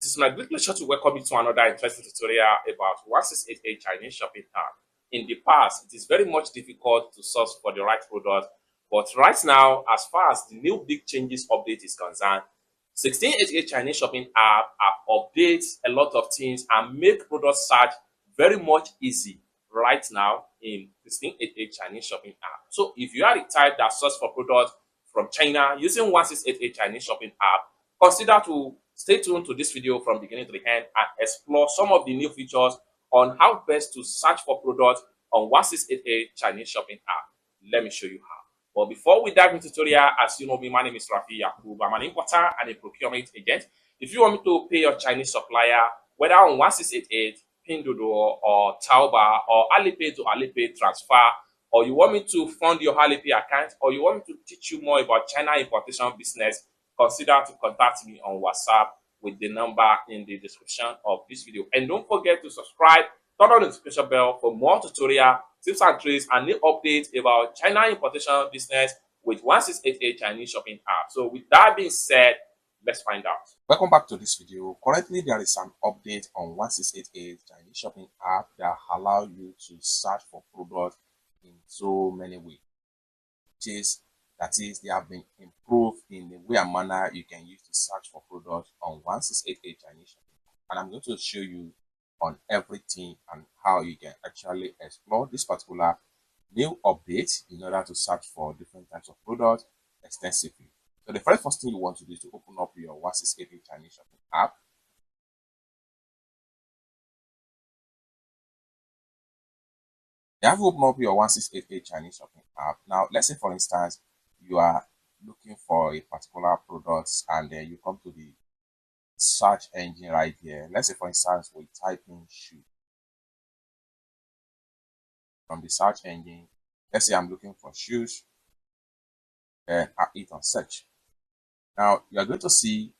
is my great pleasure to welcome you to another interesting tutorial about 1688 Chinese shopping app. In the past, it is very much difficult to source for the right product, but right now, as far as the new big changes update is concerned, 1688 Chinese shopping app have updated a lot of things and make product search very much easy right now in 1688 Chinese shopping app. So if you are the type that search for products from China using 1688 Chinese shopping app, consider to stay tuned to this video from beginning to the end and explore some of the new features on how best to search for products on 1688 Chinese shopping app. Let me show you how. But before we dive into tutorial, as you know me, my name is Rafi Yakub. I'm an importer and a procurement agent. If you want me to pay your Chinese supplier, whether on 1688, pinduoduo, or Taobao, or Alipay to Alipay transfer, or you want me to fund your Alipay account, or you want me to teach you more about China importation business, consider to contact me on WhatsApp with the number in the description of this video. And don't forget to subscribe, turn on the notification bell for more tutorial, tips and tricks, and new updates about China importation business with 1688 Chinese shopping app. So with that being said, let's find out. Welcome back to this video. Currently, there is an update on 1688 Chinese shopping app that allow you to search for products in so many ways. That is, they have been improved in the way and manner you can use to search for products on 1688 Chinese shopping app. And I'm going to show you on everything and how you can actually explore this particular new update in order to search for different types of products extensively. So the very first thing you want to do is to open up your 1688 Chinese shopping app. You have to open up your 1688 Chinese shopping app. Now, let's say for instance, you are looking for a particular product and then you come to the search engine right here. Let's say for instance, we type in shoe. From the search engine, let's say I'm looking for shoes, then I hit on search. Now you are going to see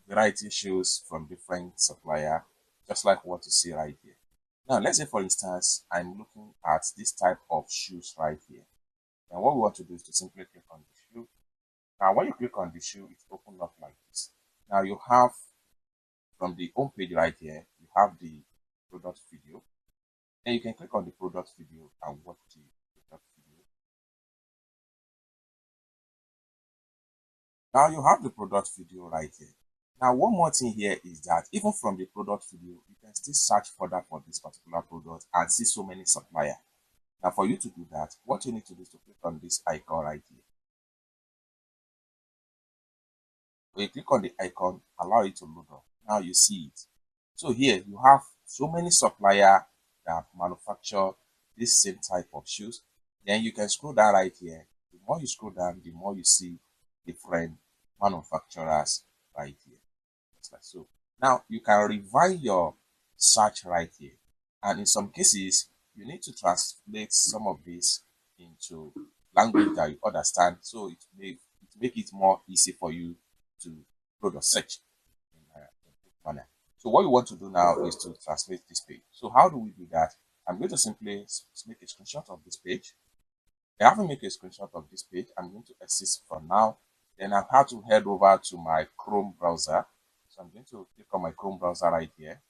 variety shoes from different supplier, just like what you see right here. Now let's say for instance, I'm looking at this type of shoes right here. And what we want to do is to simply click on the shoe. Now when you click on the shoe, it opens up like this. Now you have from the home page right here, you have the product video. And you can click on the product video and watch the product video. Now you have the product video right here. Now one more thing here is that even from the product video, you can still search further for this particular product and see so many suppliers. Now for you to do that, what you need to do is to click on this icon right here. When you click on the icon, allow it to load up. Now you see it. So here you have so many suppliers that manufacture this same type of shoes. Then you can scroll down right here. The more you scroll down, the more you see different manufacturers right here. Just like so. Now you can revise your search right here. And in some cases, you need to translate some of this into language that you understand. So it make it more easy for you to do the search in a manner. So what we want to do now is to translate this page. So how do we do that? I'm going to simply make a screenshot of this page. I haven't made a screenshot of this page. I'm going to exit for now. Then I have to head over to my Chrome browser. So I'm going to click on my Chrome browser right here.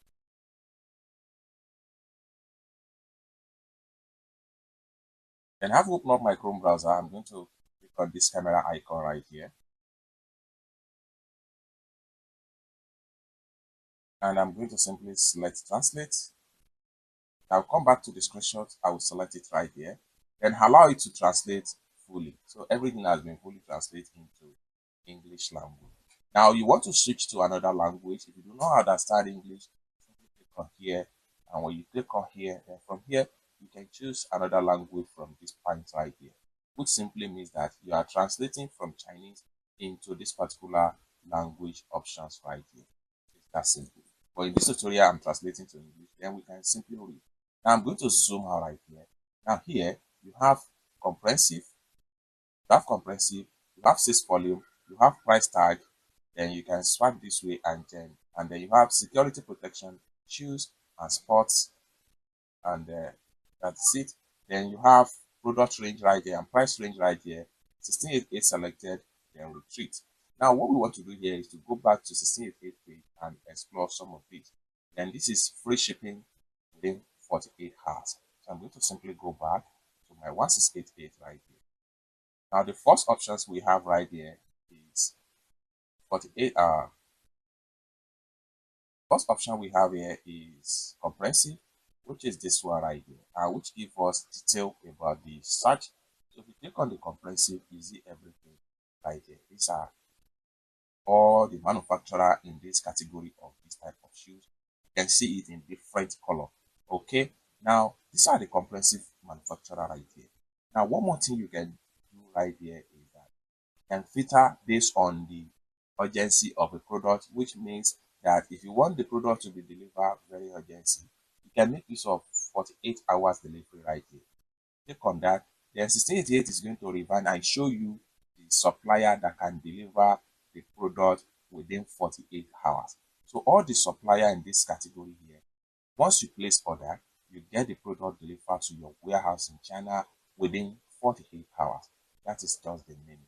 Then I have opened up my Chrome browser. I'm going to click on this camera icon right here. And I'm going to simply select translate. I'll come back to the screenshot. I will select it right here. Then allow it to translate fully. So everything has been fully translated into English language. Now you want to switch to another language. If you do not understand English, simply click on here. And when you click on here, then from here, you can choose another language from this point right here, which simply means that you are translating from Chinese into this particular language options right here. It's that simple. But in this tutorial, I'm translating to English. Then we can simply read. Now I'm going to zoom out right here. Now here, you have comprehensive, you have sales volume, you have price tag, then you can swipe this way and then you have security protection, shoes and sports, and that's it. Then you have product range right here and price range right here. 1688 selected, then retreat. Now, what we want to do here is to go back to 1688 page and explore some of it. And this is free shipping within 48 hours. So I'm going to simply go back to my 1688 right here. Now, the first options we have right here is 48 hour. First option we have here is comprehensive, which is this one right here, and which gives us detail about the search. So if you click on the comprehensive, you see everything right here. These are all the manufacturer in this category of this type of shoes. You can see it in different color. Okay, now these are the comprehensive manufacturer right here. Now, one more thing you can do right here is that you can filter based on the urgency of a product, which means that if you want the product to be delivered very urgency, you can make use of 48 hours delivery right here. Click on that. Then 1688 is going to revamp and show you the supplier that can deliver the product within 48 hours. So all the supplier in this category here, once you place order, you get the product delivered to your warehouse in China within 48 hours. That is just the name.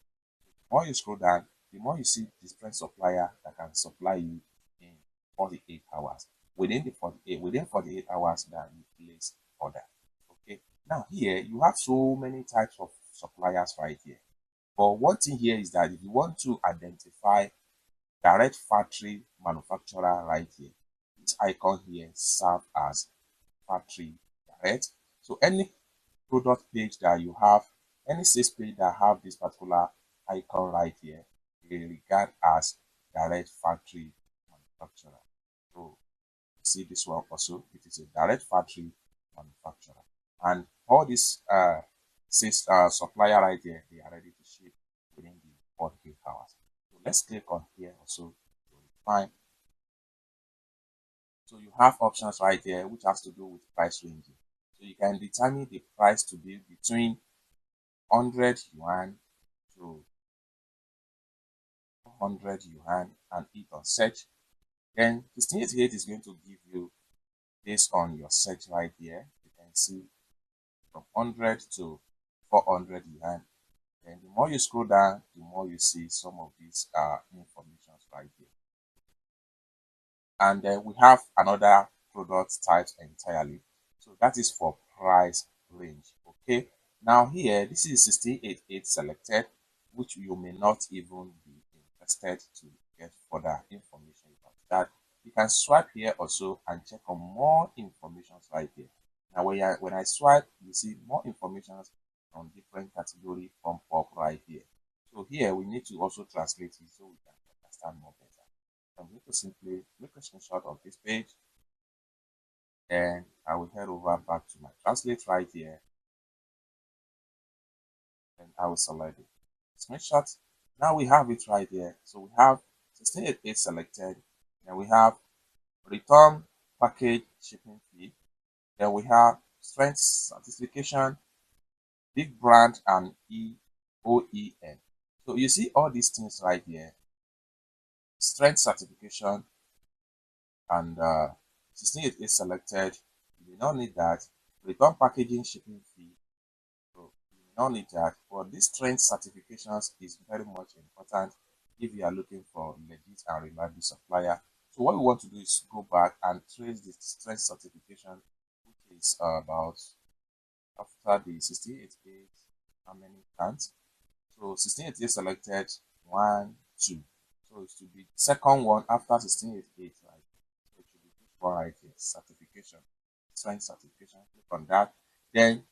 The more you scroll down, the more you see different supplier that can supply you in 48 hours. Within 48 hours that you place order. Okay. Now here you have so many types of suppliers right here. But one thing here is that if you want to identify direct factory manufacturer right here, this icon here serves as factory direct. So any product page that you have, any sales page that have this particular icon right here, they regard as direct factory manufacturer. So you see this one also, it is a direct factory manufacturer. And all these supplier right here, they are ready to ship within the 48 hours. So let's click on here also to refine. So you have options right there which has to do with price ranging. So you can determine the price to be between 100 yuan to 100 yuan and hit on search. Then 1688 is going to give you based on your search right here. You can see from 100 to 400 yuan. And the more you scroll down, the more you see some of these information right here. And then we have another product type entirely. So that is for price range. Okay. Now here, this is 1688 selected, which you may not even be interested to get further information about that. You can swipe here also and check on more information right here. Now when I swipe, you see more information on different category from up right here. So here we need to also translate it so we can understand more better. I'm going to simply make a screenshot of this page and I will head over back to my translate right here and I will select it. Screenshot. Now we have it right here. So we have 1688 selected, and we have return package shipping fee, then we have strength certification, big brand, and OEM. So you see all these things right here. Strength certification and 1688 selected. You may not need that. Return packaging shipping fee. So you may not need that. But this strength certifications is very much important if you are looking for legit and reliable supplier. So what we want to do is go back and trace the strength certification, which is about after the 1688, how many counts? So 1688 selected 1, 2. So it should be second one after 1688, right? So it should be this one right here, certification, strength certification. Click on that. Then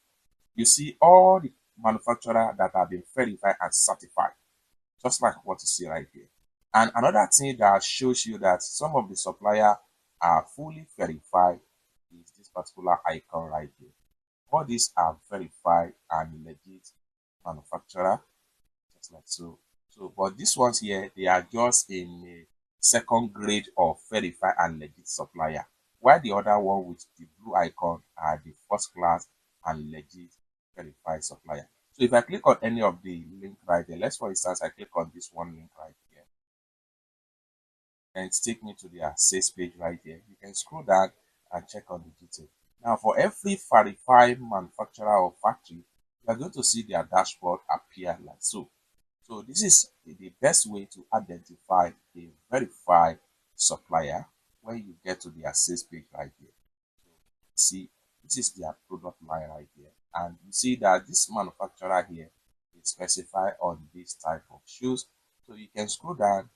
you see all the manufacturers that have been verified and certified, just like what you see right here. And another thing that shows you that some of the suppliers are fully verified is this particular icon right here. All these are verified and legit manufacturer, just like so. But these ones here, they are just in a second grade of verified and legit supplier, while the other one with the blue icon are the first class and legit verified supplier. So if I click on any of the link right there, let's for instance, I click on this one link right here, and it takes me to their sales page right here. You can scroll down and check on the detail. Now, for every verified manufacturer or factory, you are going to see their dashboard appear like so. So this is the best way to identify a verified supplier when you get to their sales page right here. So see, this is their product line right here, and you see that this manufacturer here is specified on this type of shoes. So you can scroll down.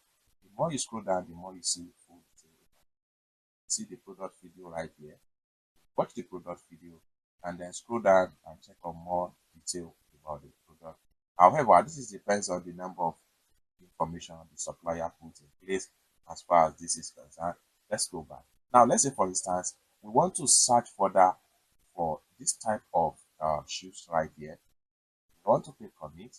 The more you scroll down, the more you see full detail. See the product video right here. Watch the product video and then scroll down and check on more detail about the product. However, this is depends on the number of information the supplier put in place as far as this is concerned. Let's go back. Now, let's say for instance, we want to search further for this type of shoes right here. We want to click on it.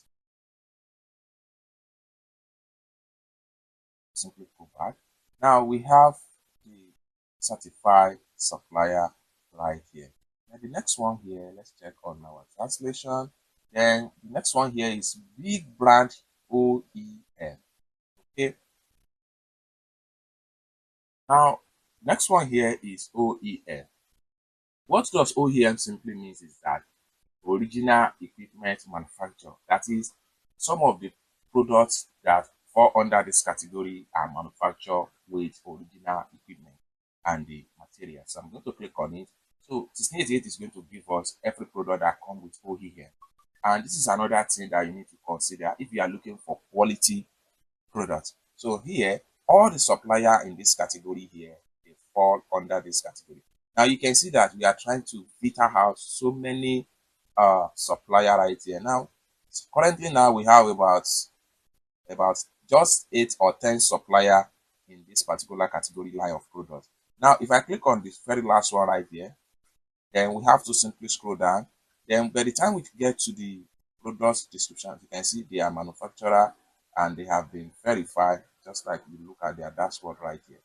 Simply go back. Now we have the certified supplier right here. Now the next one here, let's check on our translation. Then the next one here is big brand OEM. Okay. Now next one here is OEM. What does OEM simply means is that original equipment manufacturer. That is, some of the products that fall under this category are manufactured with original equipment and the materials. So I'm going to click on it. So it is going to give us every product that comes with OEM. And this is another thing that you need to consider if you are looking for quality products. So here, all the supplier in this category here, they fall under this category. Now you can see that we are trying to filter out so many supplier right here. Now, currently now we have about just 8 or 10 supplier in this particular category line of products. Now, if I click on this very last one right here, then we have to simply scroll down. Then by the time we get to the product description, you can see they are manufacturer and they have been verified, just like you look at their dashboard right here.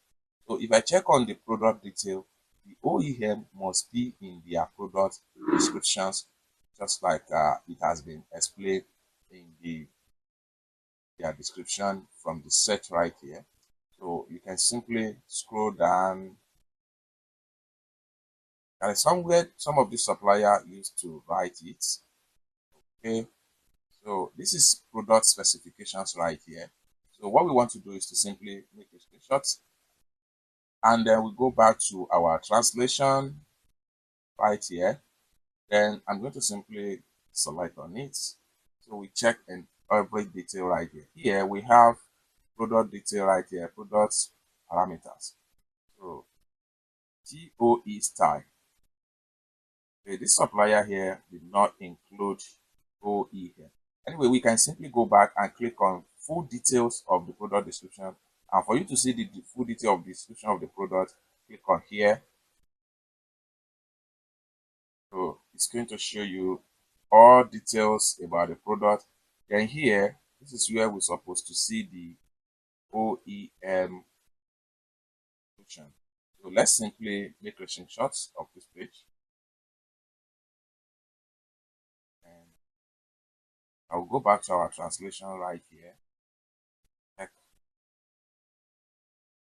So if I check on the product detail, the OEM must be in their product descriptions, just like it has been explained in their description from the set right here. So you can simply scroll down. And somewhere some of the supplier used to write it. Okay, so this is product specifications right here. So what we want to do is to simply make a screenshot and then we go back to our translation right here. Then I'm going to simply select on it. So we check in every detail right here. Here we have product detail right here, product parameters. So GOE style. Okay, this supplier here did not include OE here. Anyway, we can simply go back and click on full details of the product description. And for you to see the full detail of the description of the product, click on here. So it's going to show you all details about the product. Then here, this is where we're supposed to see the OEM description. So let's simply make a screenshot of this page. And I'll go back to our translation right here.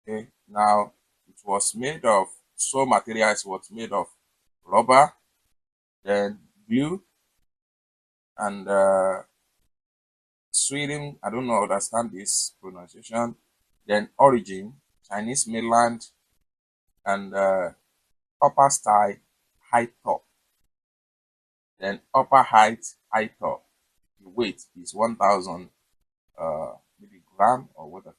Okay, now it was made of materials was made of rubber, then glue, and Sweden. I don't know understand this pronunciation. Then origin, Chinese mainland, and upper style, high top. Then upper height, high top. The weight is 1,000 milligram or whatever.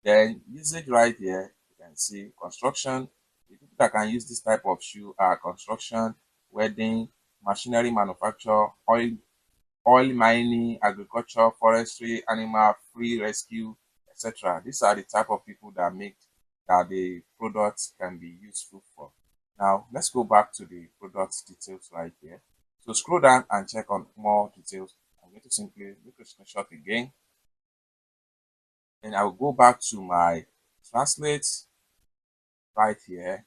Then usage right here, you can see construction. The people that can use this type of shoe are construction, wedding, machinery manufacture, oil mining, agriculture, forestry, animal, free rescue, etc. These are the type of people that make that the products can be useful for. Now let's go back to the product details right here. So scroll down and check on more details. I'm going to simply make a screenshot again. And I will go back to my translate right here,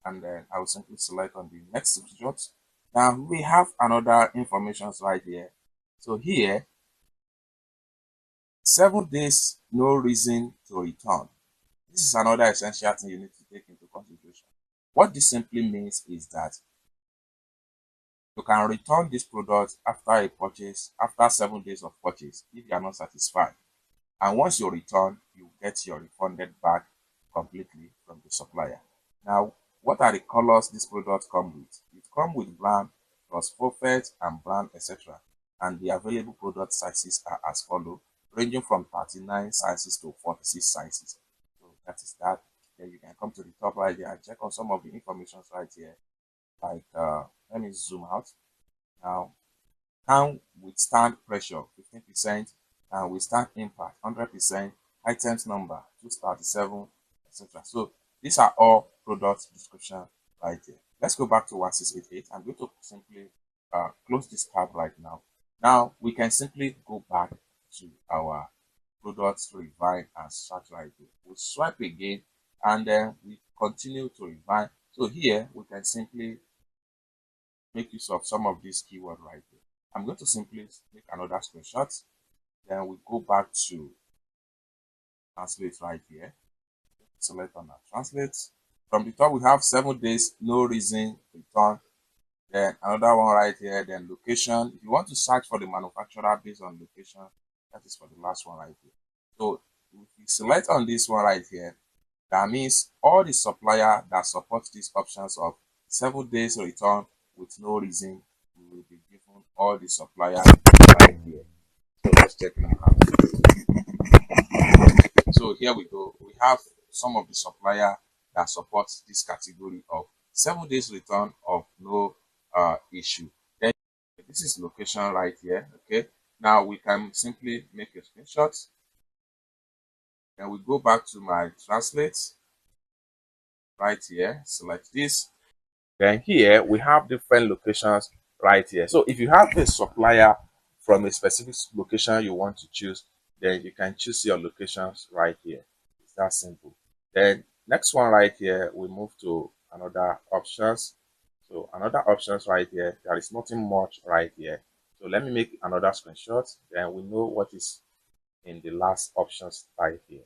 and then I will simply select on the next screenshot. Now we have another information right here. So here, 7 days, no reason to return. This is another essential thing you need to take into consideration. What this simply means is that You can return this product after a purchase, after 7 days of purchase, if you are not satisfied. And once you return, you get your refunded back completely from the supplier. Now, what are the colors this product come with? It comes with brand plus prophet and brand, etc. And the available product sizes are as follow, ranging from 39 sizes to 46 sizes. So that is that. Then you can come to the top right here and check on some of the information right here. Like, let me zoom out. Now, can withstand pressure 15%, and withstand impact 100%, items number 237, etc. So these are all product description right here. Let's go back to 1688. I'm going to simply close this tab right now. Now we can simply go back to our products to refine and search right here. We swipe again and then we continue to refine. So here we can simply make use of some of these keywords right here. I'm going to simply make another screenshot. Then we go back to translate right here. Select on our translate. From the top, we have 7 days, no reason, return. Then another one right here. Then location. If you want to search for the manufacturer based on location, that is for the last one right here. So if you select on this one right here, that means all the supplier that supports these options of 7 days return with no reason, we will be given all the supplier right here. So let's check now. So here we go. We have some of the supplier that supports this category of 7 days return of no issue. Then this is location right here. Okay. Now we can simply make a screenshot. Then we go back to my translate right here. Select this. Then here we have different locations right here. So if you have a supplier from a specific location you want to choose, then you can choose your locations right here. It's that simple. Then next one right here, we move to another options. So another options right here, there is nothing much right here. So let me make another screenshot. Then we know what is in the last options right here.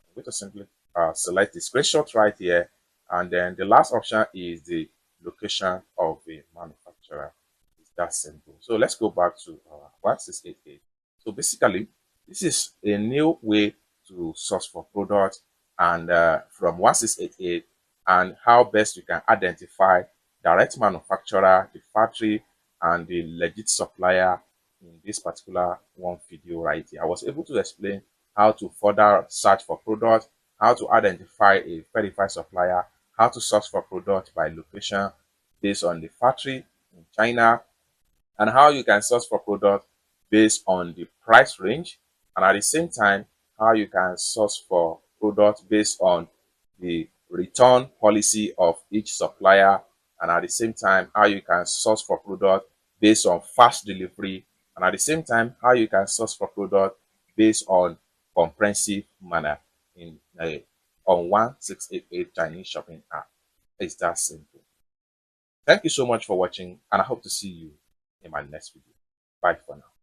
I'm going to simply select the screenshot right here. And then the last option is the location of the manufacturer. It's that simple. So let's go back to 1688. So basically, this is a new way to source for products and from 1688 and how best you can identify direct manufacturer, the factory, and the legit supplier in this particular one video right here. I was able to explain how to further search for products, how to identify a verified supplier, how to source for products by location based on the factory in China, and how you can source for products based on the price range, and at the same time, how you can source for products based on the return policy of each supplier, and at the same time, how you can source for products based on fast delivery, and at the same time, how you can source for products based on comprehensive manner in on 1688 Chinese shopping app. It's that simple. Thank you so much for watching, and I hope to see you in my next video. Bye for now.